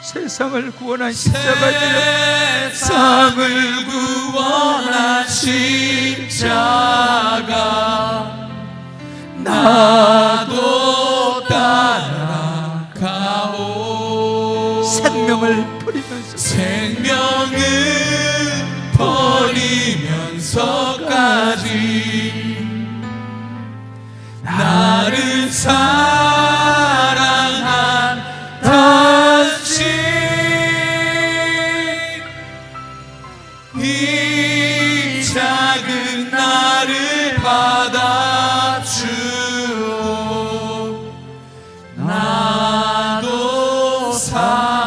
세상을 구원한 십자가지요. 세상을 구원한 십자가 나도 따라가오. 생명을 버리면서 생명을 버리면서까지 나를 사랑한 당신 이 작은 나를 받아주오. 나도 사랑하오.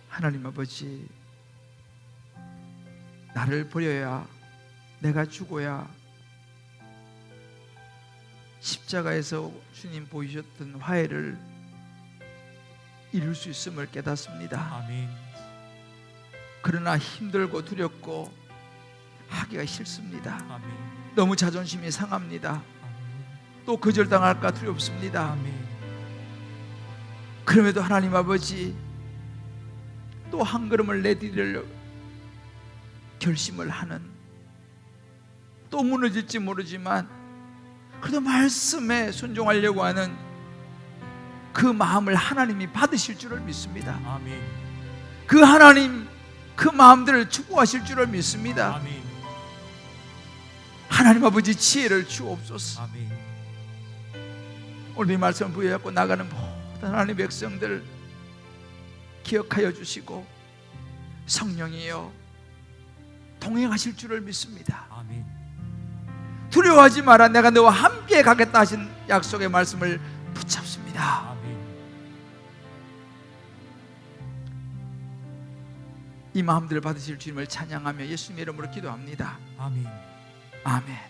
하나님 아버지 나를 버려야 내가 죽어야 십자가에서 주님 보이셨던 화해를 이룰 수 있음을 깨닫습니다. 아멘. 그러나 힘들고 두렵고 하기가 싫습니다. 아멘. 너무 자존심이 상합니다. 아멘. 또 거절당할까 두렵습니다. 아멘. 그럼에도 하나님 아버지 또 한 걸음을 내디딜 결심을 하는, 또 무너질지 모르지만 그래도 말씀에 순종하려고 하는 그 마음을 하나님이 받으실 줄을 믿습니다. 아멘. 그 하나님 그 마음들을 축복하실 줄을 믿습니다. 아멘. 하나님 아버지 지혜를 주옵소서. 아멘. 오늘 이 말씀을 부여잡고 나가는 모든 하나님의 백성들 기억하여 주시고 성령이여 동행하실 줄을 믿습니다. 아멘. 두려워하지 마라, 내가 너와 함께 가겠다 하신 약속의 말씀을 붙잡습니다. 아멘. 이 마음들을 받으실 주님을 찬양하며 예수님의 이름으로 기도합니다. 아멘. 아멘.